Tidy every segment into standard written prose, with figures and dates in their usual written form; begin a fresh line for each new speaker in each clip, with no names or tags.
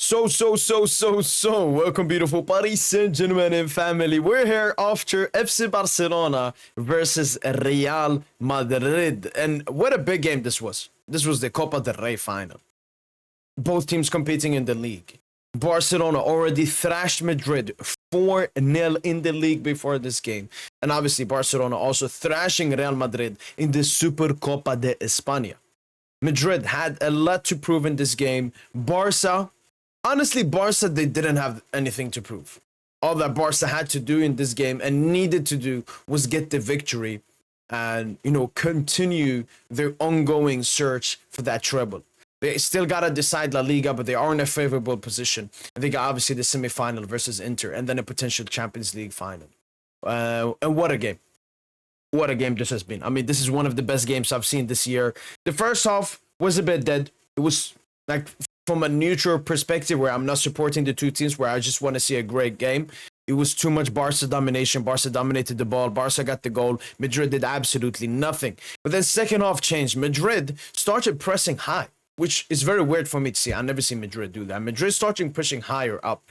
Welcome, beautiful Paris Saint-Germain and family. We're here after FC Barcelona versus Real Madrid. And what a big game this was. This was the Copa del Rey Final. Both teams competing in the league. Barcelona already thrashed Madrid 4-0 in the league before this game. And obviously Barcelona also thrashing Real Madrid in the Super Copa de España. Madrid had a lot to prove in this game. Honestly, Barca, they didn't have anything to prove. All that Barca had to do in this game and needed to do was get the victory and, continue their ongoing search for that treble. They still got to decide La Liga, but they are in a favorable position. And they got obviously the semi-final versus Inter and then a potential Champions League final. And what a game. What a game this has been. I mean, this is one of the best games I've seen this year. The first half was a bit dead. It was like from a neutral perspective where I'm not supporting the two teams, where I just want to see a great game. It was too much Barca domination. Barca dominated the ball. Barca got the goal. Madrid did absolutely nothing. But then second half changed. Madrid started pressing high, which is very weird for me to see. I never seen Madrid do that. Madrid started pushing higher up.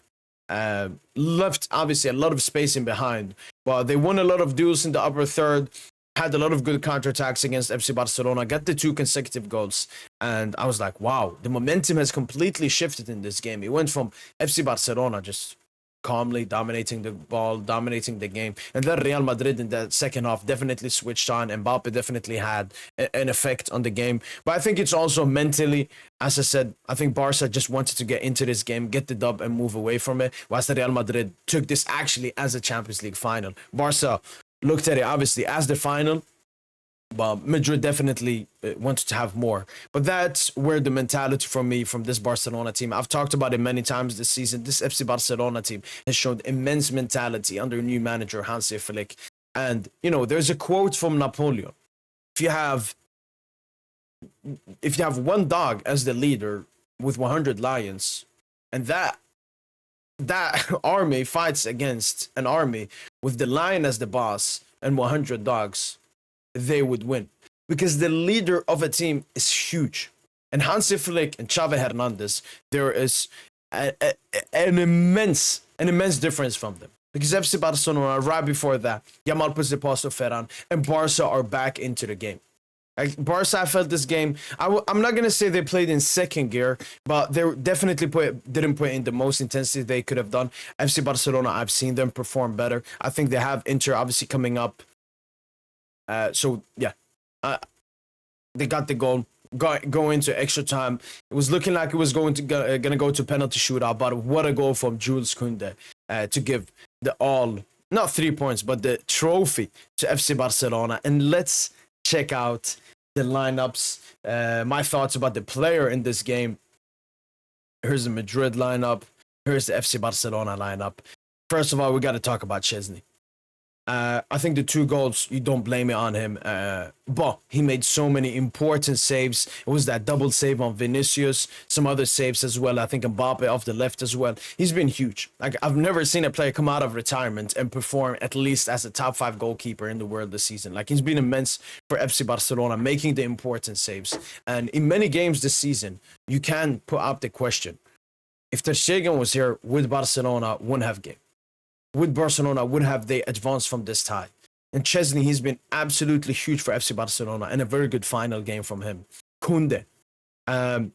Left, obviously, a lot of space in behind. But they won a lot of duels in the upper third. Had a lot of good counterattacks against FC Barcelona, got the 2 consecutive goals, and I was like, wow, the momentum has completely shifted in this game. It went from FC Barcelona just calmly dominating the ball, dominating the game, and then Real Madrid in the second half definitely switched on. Mbappe definitely had an effect on the game, but I think it's also mentally, as I said, I think Barca just wanted to get into this game, get the dub, and move away from it, whilst Real Madrid took this actually as a Champions League final. Barca looked at it obviously as the final, but Madrid definitely wanted to have more. But that's where the mentality from this Barcelona team, I've talked about it many times this season, this FC Barcelona team has shown immense mentality under new manager Hansi Flick. And, there's a quote from Napoleon. If you have one dog as the leader with 100 lions, and that army fights against an army with the lion as the boss and 100 dogs, they would win. Because the leader of a team is huge. And Hansi Flick and Xavi Hernandez, there is an immense difference from them. Because FC Barcelona, right before that, Yamal puts the pass to Ferran, and Barca are back into the game. Like Barca, I felt this game, I'm not going to say they played in second gear, but they definitely didn't put in the most intensity they could have done. FC Barcelona, I've seen them perform better. I think they have Inter obviously coming up. They got the goal, go into extra time. It was looking like it was going to go to penalty shootout, but what a goal from Jules Koundé to give not 3 points, but the trophy to FC Barcelona. And let's check out the lineups, my thoughts about the player in this game. Here's the Madrid lineup. Here's the FC Barcelona lineup. First of all, we got to talk about Szczęsny. I think the 2 goals, you don't blame it on him. But he made so many important saves. It was that double save on Vinicius, some other saves as well. I think Mbappe off the left as well. He's been huge. Like, I've never seen a player come out of retirement and perform at least as a top 5 goalkeeper in the world this season. Like, he's been immense for FC Barcelona, making the important saves. And in many games this season, you can put up the question, if Ter Stegen was here, would Barcelona win have game? Would Barcelona, would have they advanced from this tie? And Szczęsny, he's been absolutely huge for FC Barcelona, and a very good final game from him. Koundé, don't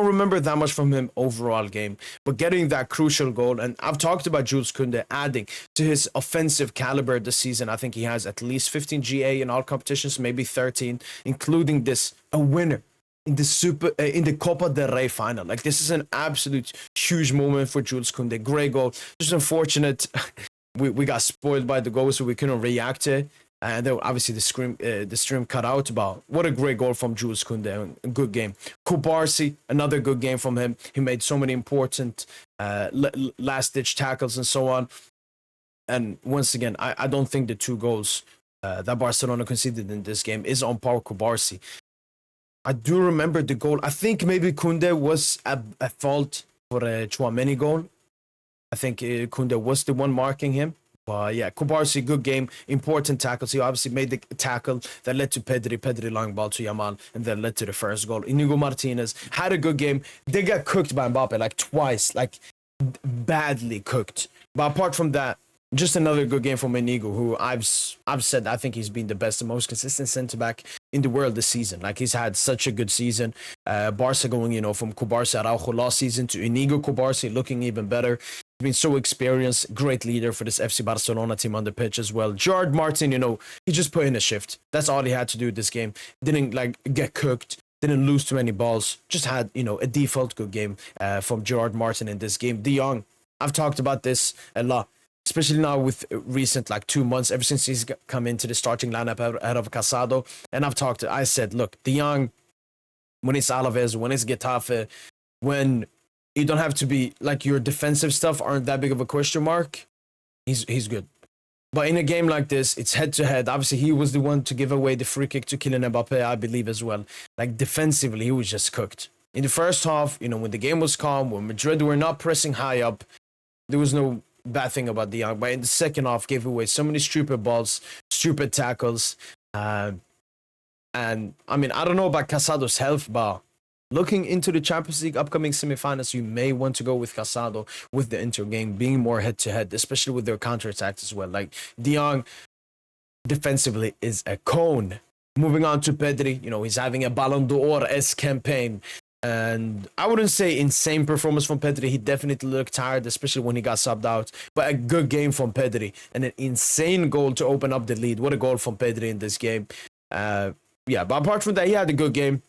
remember that much from him overall game, but getting that crucial goal, and I've talked about Jules Koundé adding to his offensive caliber this season. I think he has at least 15 GA in all competitions, maybe 13, including a winner in the Copa Del Rey Final. Like, this is an absolute huge moment for Jules Koundé. Great goal. Just unfortunate, we got spoiled by the goal, so we couldn't react to it. And then obviously the stream cut out. About what a great goal from Jules Koundé. A good game. Kubarsi, another good game from him. He made so many important last-ditch tackles and so on. And once again, I don't think the 2 goals that Barcelona conceded in this game is on par with Kubarsi. I do remember the goal. I think maybe Koundé was at fault for a Tchouaméni goal. I think Koundé was the one marking him. But yeah, Kubarsi, good game, important tackles. He obviously made the tackle that led to Pedri. Pedri long ball to Yamal, and then led to the first goal. Inigo Martinez had a good game. They got cooked by Mbappe like twice, like badly cooked. But apart from that, just another good game from Inigo, who I've said I think he's been the best and most consistent centre back in the world this season. Like he's had such a good season. Barca going, from Kubarsi Araujo last season to Inigo Kubarsi looking even better. He's been so experienced, great leader for this FC Barcelona team on the pitch as well. Gerard Martin, he just put in a shift. That's all he had to do this game. Didn't get cooked. Didn't lose too many balls. Just had, a default good game from Gerard Martin in this game. De Jong, I've talked about this a lot, especially now with recent 2 months, ever since he's come into the starting lineup ahead of Casado. And I said, look, De Jong, when it's Alaves, when it's Getafe, when you don't have to be, your defensive stuff aren't that big of a question mark, he's good. But in a game like this, it's head-to-head. Obviously, he was the one to give away the free kick to Kylian Mbappe, I believe, as well. Defensively, he was just cooked. In the first half, when the game was calm, when Madrid were not pressing high up, there was no bad thing about De Jong. But in the second half, gave away so many stupid balls, stupid tackles. And, I don't know about Casado's health, but looking into the Champions League upcoming semifinals, you may want to go with Casado with the Inter game, being more head-to-head, especially with their counterattacks as well. De Jong, defensively, is a cone. Moving on to Pedri, he's having a Ballon d'Or-esque campaign. And I wouldn't say insane performance from Pedri. He definitely looked tired, especially when he got subbed out. But a good game from Pedri. And an insane goal to open up the lead. What a goal from Pedri in this game. But apart from that, he had a good game.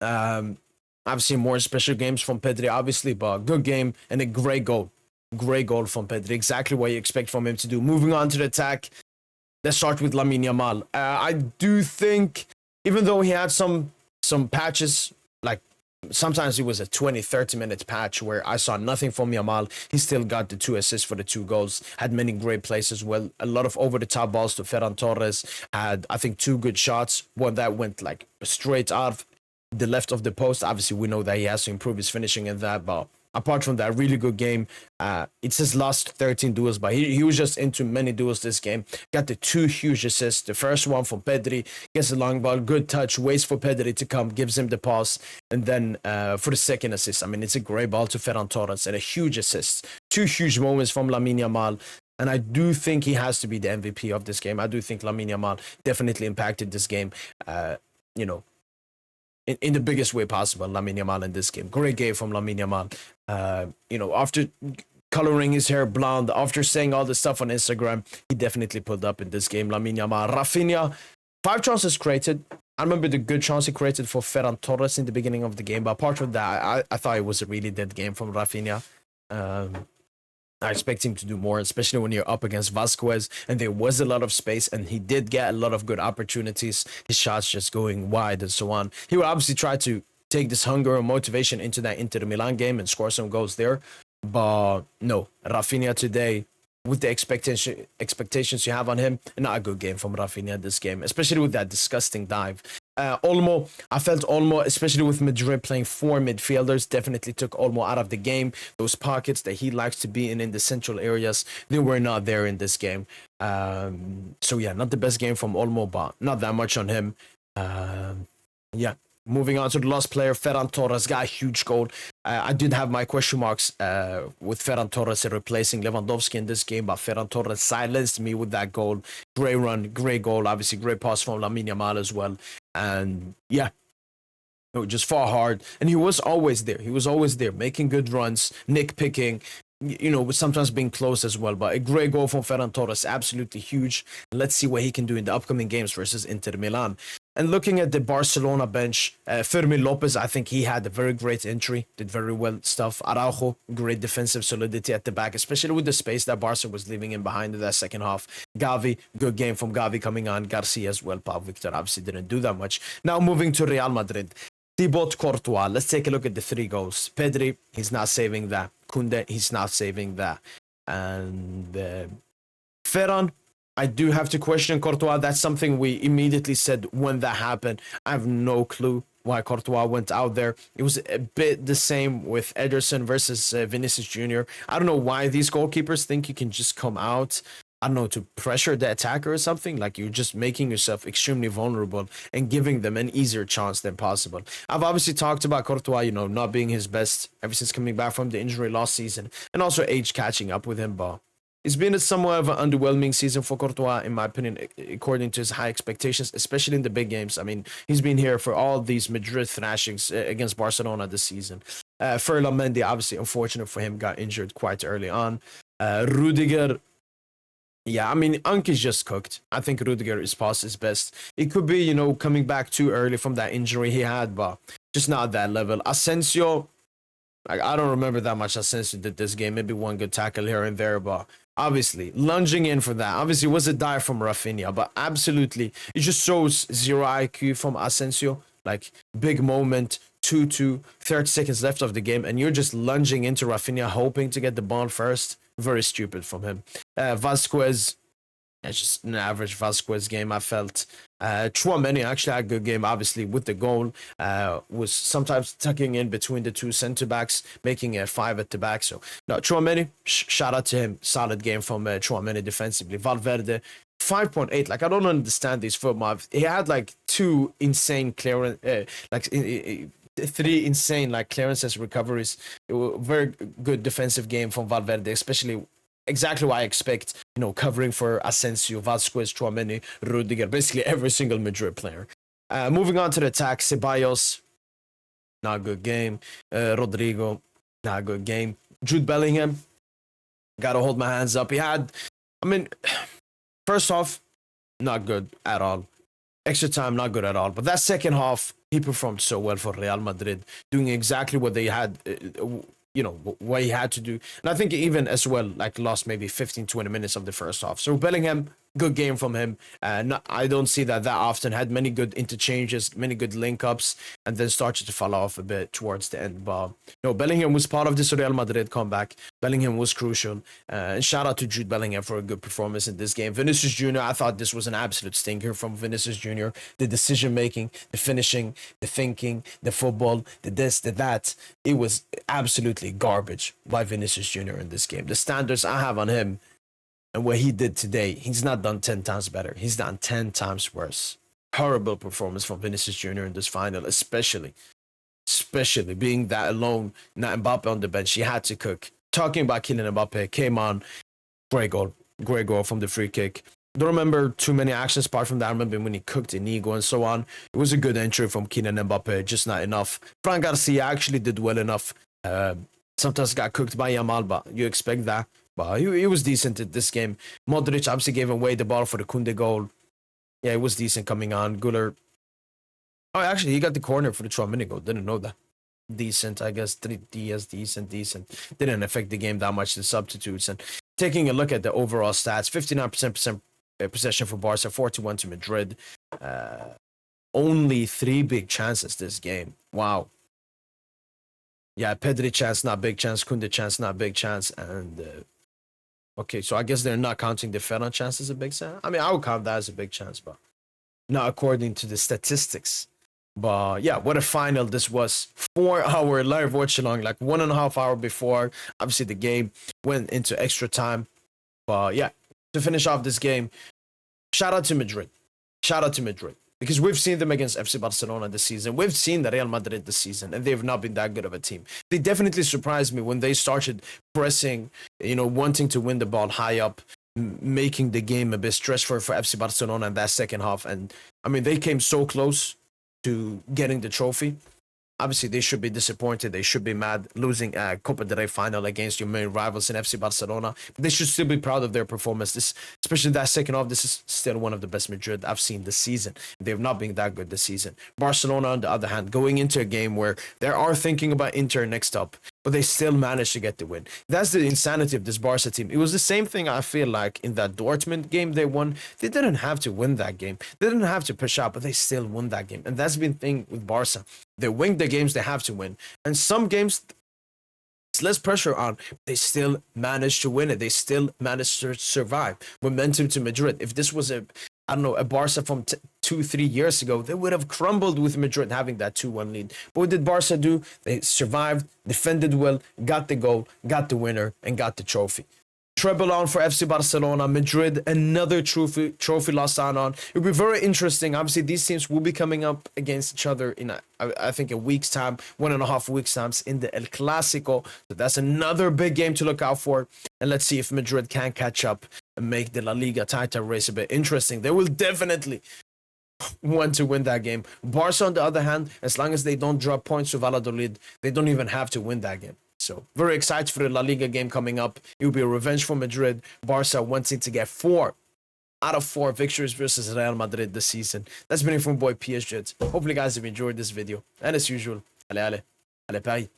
I've seen more special games from Pedri, obviously, but good game and a great goal. Great goal from Pedri. Exactly what you expect from him to do. Moving on to the attack, let's start with Lamine Yamal. I do think, even though he had some patches, sometimes it was a 20-30 minute patch where I saw nothing from Yamal, he still got the 2 assists for the 2 goals, had many great plays as well, a lot of over-the-top balls to Ferran Torres, had, I think, 2 good shots, one that went straight out of the left of the post. Obviously, we know that he has to improve his finishing in that, but apart from that, really good game. It's his last 13 duels, but he was just into many duels this game. Got the 2 huge assists. The first one from Pedri, gets a long ball, good touch, waits for Pedri to come, gives him the pass, and then for the second assist, it's a great ball to Ferran Torres and a huge assist. 2 huge moments from Lamine Yamal. And I do think he has to be the MVP of this game. I do think Lamine Yamal definitely impacted this game, in the biggest way possible. Lamine Yamal in this game. Great game from Lamine Yamal. After coloring his hair blonde, after saying all the stuff on Instagram, he definitely pulled up in this game. Lamine Yamal. Rafinha, 5 chances created. I remember the good chance he created for Ferran Torres in the beginning of the game. But apart from that, I thought it was a really dead game from Rafinha. I expect him to do more, especially when you're up against Vasquez, and there was a lot of space, and he did get a lot of good opportunities, his shots just going wide and so on. He will obviously try to take this hunger and motivation into that Inter Milan game and score some goals there, but no, Rafinha today, with the expectations you have on him, not a good game from Rafinha this game, especially with that disgusting dive. Olmo, I felt Olmo, especially with Madrid playing 4 midfielders, definitely took Olmo out of the game. Those pockets that he likes to be in the central areas, they were not there in this game. So yeah, not the best game from Olmo, but not that much on him. Moving on to the last player, Ferran Torres, got a huge goal. I did have my question marks with Ferran Torres replacing Lewandowski in this game, but Ferran Torres silenced me with that goal. Great run, great goal, obviously great pass from Lamine Yamal as well. And yeah, just far hard. And he was always there. He was always there, making good runs, nitpicking, sometimes being close as well. But a great goal from Ferran Torres, absolutely huge. Let's see what he can do in the upcoming games versus Inter Milan. And looking at the Barcelona bench, Fermin Lopez, I think he had a very great entry, did very well stuff. Araujo, great defensive solidity at the back, especially with the space that Barca was leaving in behind in that second half. Gavi, good game from Gavi coming on. Garcia as well. Pau Victor obviously didn't do that much. Now moving to Real Madrid. Thibaut Courtois, let's take a look at the 3 goals. Pedri, he's not saving that. Koundé, he's not saving that. And Ferran, I do have to question Courtois. That's something we immediately said when that happened. I have no clue why Courtois went out there. It was a bit the same with Ederson versus Vinicius Jr. I don't know why these goalkeepers think you can just come out I don't know, to pressure the attacker or something. Like you're just making yourself extremely vulnerable and giving them an easier chance than possible. I've obviously talked about Courtois, not being his best ever since coming back from the injury last season, and also age catching up with him, but it's been a somewhat of an underwhelming season for Courtois, in my opinion, according to his high expectations, especially in the big games. I mean, he's been here for all these Madrid thrashings against Barcelona this season. Ferland Mendy, obviously, unfortunate for him, got injured quite early on. Rudiger, yeah, I mean, Unk is just cooked. I think Rudiger is past his best. It could be, coming back too early from that injury he had, but just not that level. Asensio, like, I don't remember that much Asensio did this game. Maybe one good tackle here and there, but obviously lunging in for that. Obviously, it was a dive from Rafinha, but absolutely, it just shows zero IQ from Asensio. Like, big moment, 2-2, 30 seconds left of the game, and you're just lunging into Rafinha, hoping to get the ball first. Very stupid from him. Vasquez, it's just an average Vasquez game, I felt. Chouameni actually had a good game, obviously, with the goal. Was sometimes tucking in between the two centre-backs, making a 5 at the back. So, no, Chouameni, shout out to him. Solid game from Chouameni defensively. Valverde, 5.8. Like, I don't understand these football. He had, like, two insane clearance, three insane, like, clearances, recoveries. It was a very good defensive game from Valverde, especially exactly what I expect, covering for Asensio, Vasquez, Chouameni, Rudiger, basically every single Madrid player. Moving on to the attack, Ceballos, not a good game. Rodrigo, not a good game. Jude Bellingham, gotta hold my hands up. First off, not good at all. Extra time, not good at all. But that second half, he performed so well for Real Madrid, doing exactly what they had, what he had to do. And I think even as well, like, lost maybe 15, 20 minutes of the first half. So Bellingham, good game from him. I don't see that often. Had many good interchanges, many good link-ups, and then started to fall off a bit towards the end. But Bellingham was part of this Real Madrid comeback. Bellingham was crucial. And shout out to Jude Bellingham for a good performance in this game. Vinicius Jr., I thought this was an absolute stinker from Vinicius Jr. The decision-making, the finishing, the thinking, the football, the this, the that. It was absolutely garbage by Vinicius Jr. in this game. The standards I have on him and what he did today, he's not done 10 times better. He's done 10 times worse. Horrible performance from Vinicius Jr. in this final, especially being that alone, not Mbappe on the bench. He had to cook. Talking about Kylian Mbappe, came on, great goal from the free kick. Don't remember too many actions apart from that. I remember when he cooked Inigo and so on. It was a good entry from Kylian Mbappe, just not enough. Fran Garcia actually did well enough. Sometimes got cooked by Yamal, but you expect that. But he was decent at this game. Modric obviously gave away the ball for the Koundé goal. Yeah, it was decent coming on. Güler. Oh, actually, he got the corner for the Chouameni goal. Didn't know that. Decent, I guess. Diaz, decent. Didn't affect the game that much, the substitutes. And taking a look at the overall stats, 59% possession for Barca, 41 to Madrid. Only 3 big chances this game. Wow. Yeah, Pedri chance, not big chance. Koundé chance, not big chance. And okay, so I guess they're not counting the Ferran chance as a big chance. I mean, I would count that as a big chance, but not according to the statistics. But yeah, what a final this was. 4-hour live watch along, like 1.5 hours before. Obviously, the game went into extra time. But yeah, to finish off this game, shout out to Madrid. Because we've seen them against FC Barcelona this season. We've seen the Real Madrid this season, and they've not been that good of a team. They definitely surprised me when they started pressing, wanting to win the ball high up, making the game a bit stressful for FC Barcelona in that second half. And I mean, they came so close to getting the trophy. Obviously, they should be disappointed. They should be mad losing a Copa del Rey final against your main rivals in FC Barcelona. But they should still be proud of their performance. Especially that second half, this is still one of the best Madrid I've seen this season. They've not been that good this season. Barcelona, on the other hand, going into a game where they are thinking about Inter next up, but they still managed to get the win. That's the insanity of this Barca team. It was the same thing, I feel like, in that Dortmund game they won. They didn't have to win that game. They didn't have to push out, but they still won that game. And that's been the thing with Barca. They win the games they have to win. And some games, it's less pressure on. They still manage to win it. They still manage to survive. Momentum to Madrid. If this was a Barca from 2-3 years ago, they would have crumbled with Madrid having that 2-1 lead. But what did Barca do? They survived, defended well, got the goal, got the winner, and got the trophy. treble on for FC Barcelona. Madrid, another trophy lost out on. It'll be very interesting. Obviously, these teams will be coming up against each other in, I think, a week's time, 1.5 weeks' time in the El Clásico. So that's another big game to look out for. And let's see if Madrid can catch up and make the La Liga title race a bit interesting. They will definitely want to win that game. Barca, on the other hand, as long as they don't drop points to Valladolid, they don't even have to win that game. So very excited for the La Liga game coming up. It will be a revenge for Madrid. Barca wanting to get 4 out of 4 victories versus Real Madrid this season. That's been it from boy PSG. Hopefully guys have enjoyed this video. And as usual, allez Paris.